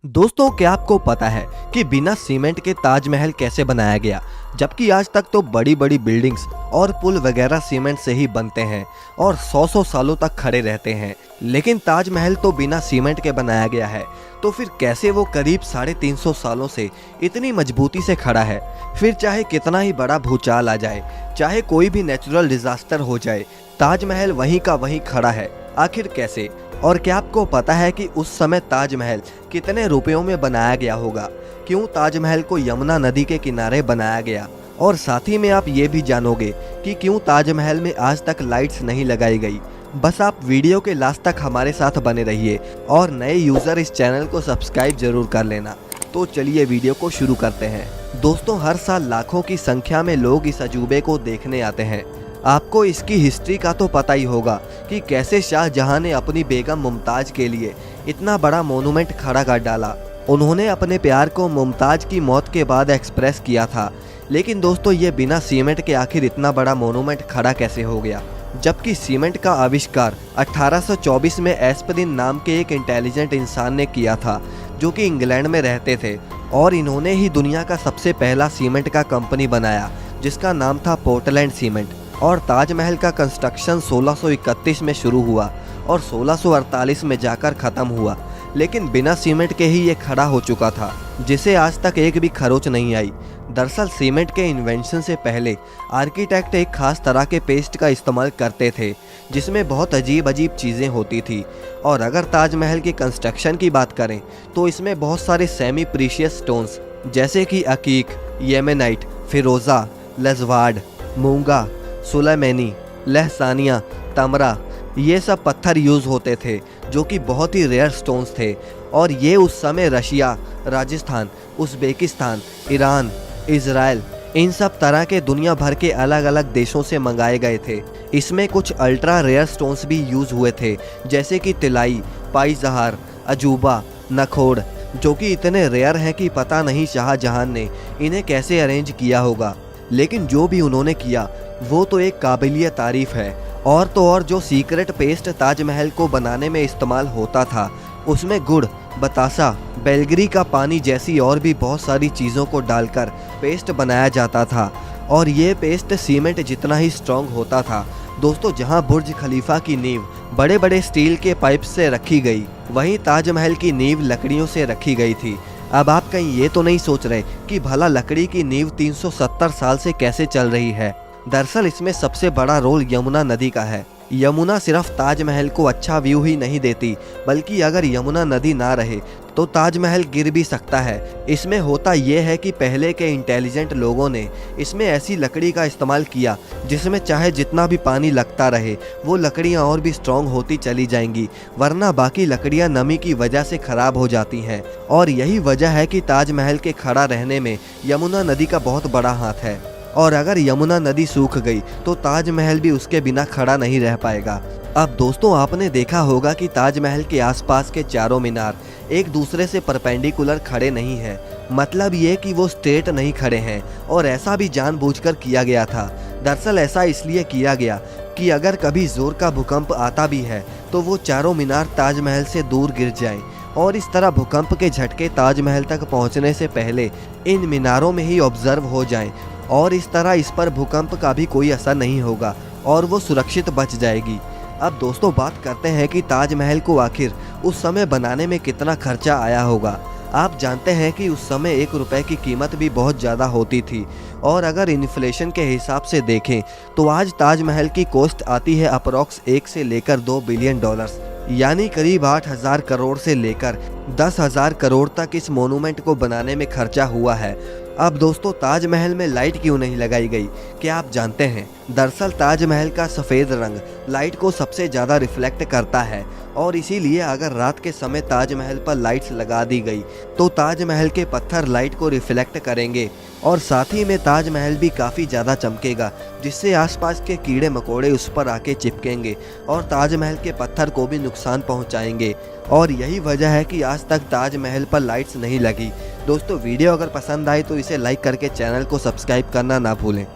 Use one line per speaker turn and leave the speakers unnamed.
दोस्तों, क्या आपको पता है कि बिना सीमेंट के ताजमहल कैसे बनाया गया? जबकि आज तक तो बड़ी बड़ी बिल्डिंग्स और पुल वगैरह सीमेंट से ही बनते हैं और 100 सालों तक खड़े रहते हैं, लेकिन ताजमहल तो बिना सीमेंट के बनाया गया है। तो फिर कैसे वो करीब 350 सालों से इतनी मजबूती से खड़ा है? फिर चाहे कितना ही बड़ा भूचाल आ जाए, चाहे कोई भी नेचुरल डिजास्टर हो जाए, ताजमहल वहीं का वहीं खड़ा है। आखिर कैसे? और क्या आपको पता है कि उस समय ताजमहल कितने रुपयों में बनाया गया होगा? क्यों ताजमहल को यमुना नदी के किनारे बनाया गया? और साथ ही में आप ये भी जानोगे कि क्यों ताजमहल में आज तक लाइट्स नहीं लगाई गई। बस आप वीडियो के लास्ट तक हमारे साथ बने रहिए और नए यूज़र इस चैनल को सब्सक्राइब जरूर कर लेना। तो चलिए वीडियो को शुरू करते हैं। दोस्तों, हर साल लाखों की संख्या में लोग इस अजूबे को देखने आते हैं। आपको इसकी हिस्ट्री का तो पता ही होगा कि कैसे शाहजहां ने अपनी बेगम मुमताज के लिए इतना बड़ा मोनूमेंट खड़ा कर डाला। उन्होंने अपने प्यार को मुमताज की मौत के बाद एक्सप्रेस किया था। लेकिन दोस्तों, ये बिना सीमेंट के आखिर इतना बड़ा मोनूमेंट खड़ा कैसे हो गया? जबकि सीमेंट का आविष्कार 1824 में एस्परिन नाम के एक इंटेलिजेंट इंसान ने किया था, जो कि इंग्लैंड में रहते थे, और इन्होंने ही दुनिया का सबसे पहला सीमेंट का कंपनी बनाया, जिसका नाम था पोर्टलैंड सीमेंट। और ताजमहल का कंस्ट्रक्शन 1631 में शुरू हुआ और 1648 में जाकर ख़त्म हुआ, लेकिन बिना सीमेंट के ही ये खड़ा हो चुका था, जिसे आज तक एक भी खरोच नहीं आई। दरअसल सीमेंट के इन्वेंशन से पहले आर्किटेक्ट एक खास तरह के पेस्ट का इस्तेमाल करते थे, जिसमें बहुत अजीब अजीब चीज़ें होती थी। और अगर ताजमहल के कंस्ट्रक्शन की बात करें तो इसमें बहुत सारे सेमी प्रीशियस स्टोन्स जैसे कि अकीक, येमेनाइट, फिरोज़ा, लजवाड, मूंगा, सुलेमानी, लहसानिया, तमरा, ये सब पत्थर यूज़ होते थे, जो कि बहुत ही रेयर स्टोन्स थे। और ये उस समय Russia, Rajasthan, Uzbekistan, Iran, Israel, इन सब तरह के दुनिया भर के अलग अलग देशों से मंगाए गए थे। इसमें कुछ अल्ट्रा रेयर स्टोन्स भी यूज़ हुए थे, जैसे कि तिलाई, पाई-जहार, अजूबा, नखोड़, जो कि इतने रेयर हैं कि पता नहीं शाहजहां ने इन्हें कैसे अरेंज किया होगा। लेकिन जो भी उन्होंने किया वो तो एक काबिलिय तारीफ़ है। और तो और जो सीक्रेट पेस्ट ताजमहल को बनाने में इस्तेमाल होता था, उसमें गुड़, बतासा, बेलगरी का पानी जैसी और भी बहुत सारी चीज़ों को डालकर पेस्ट बनाया जाता था। और ये पेस्ट सीमेंट जितना ही स्ट्रॉन्ग होता था। दोस्तों, जहां बुर्ज खलीफा की नींव बड़े बड़े स्टील के पाइप से रखी गई, वहीं ताजमहल की नींव लकड़ियों से रखी गई थी। अब आप कहीं ये तो नहीं सोच रहे कि भला लकड़ी की नींव 370 साल से कैसे चल रही है? दरअसल इसमें सबसे बड़ा रोल यमुना नदी का है। यमुना सिर्फ ताजमहल को अच्छा व्यू ही नहीं देती, बल्कि अगर यमुना नदी ना रहे तो ताजमहल गिर भी सकता है। इसमें होता यह है कि पहले के इंटेलिजेंट लोगों ने इसमें ऐसी लकड़ी का इस्तेमाल किया जिसमें चाहे जितना भी पानी लगता रहे, वो लकड़ियाँ और भी स्ट्रॉन्ग होती चली जाएंगी, वरना बाकी लकड़ियाँ नमी की वजह से ख़राब हो जाती हैं। और यही वजह है कि ताजमहल के खड़ा रहने में यमुना नदी का बहुत बड़ा हाथ है। और अगर यमुना नदी सूख गई तो ताजमहल भी उसके बिना खड़ा नहीं रह पाएगा। अब दोस्तों, आपने देखा होगा कि ताजमहल के आसपास के चारों मीनार एक दूसरे से परपेंडिकुलर खड़े नहीं हैं। मतलब ये कि वो स्ट्रेट नहीं खड़े हैं, और ऐसा भी जानबूझकर किया गया था। दरअसल ऐसा इसलिए किया गया कि अगर कभी जोर का भूकंप आता भी है तो वो चारों मीनार ताजमहल से दूर गिर जाएं, और इस तरह भूकंप के झटके ताजमहल तक पहुंचने से पहले इन मीनारों में ही ऑब्जर्व हो जाएं, और इस तरह इस पर भूकंप का भी कोई असर नहीं होगा और वो सुरक्षित बच जाएगी। अब दोस्तों, बात करते हैं कि ताजमहल को आखिर उस समय बनाने में कितना खर्चा आया होगा। आप जानते हैं कि उस समय 1 रुपए की कीमत भी बहुत ज़्यादा होती थी, और अगर इन्फ्लेशन के हिसाब से देखें तो आज ताजमहल की कॉस्ट आती है अप्रॉक्स 1 से लेकर 2 बिलियन डॉलर्स, यानी करीब 8,000 करोड़ से लेकर 10,000 करोड़ तक इस मोनूमेंट को बनाने में खर्चा हुआ है। अब दोस्तों, ताजमहल में लाइट क्यों नहीं लगाई गई, क्या आप जानते हैं? दरअसल ताजमहल का सफ़ेद रंग लाइट को सबसे ज़्यादा रिफ्लेक्ट करता है, और इसीलिए अगर रात के समय ताजमहल पर लाइट्स लगा दी गई तो ताजमहल के पत्थर लाइट को रिफ्लेक्ट करेंगे, और साथ ही में ताजमहल भी काफ़ी ज़्यादा चमकेगा, जिससे आसपास के कीड़े मकोड़े उस पर आके चिपकेंगे और ताजमहल के पत्थर को भी नुकसान पहुंचाएंगे। और यही वजह है कि आज तक ताजमहल पर लाइट्स नहीं लगी। दोस्तों, वीडियो अगर पसंद आए तो इसे लाइक करके चैनल को सब्सक्राइब करना ना भूलें।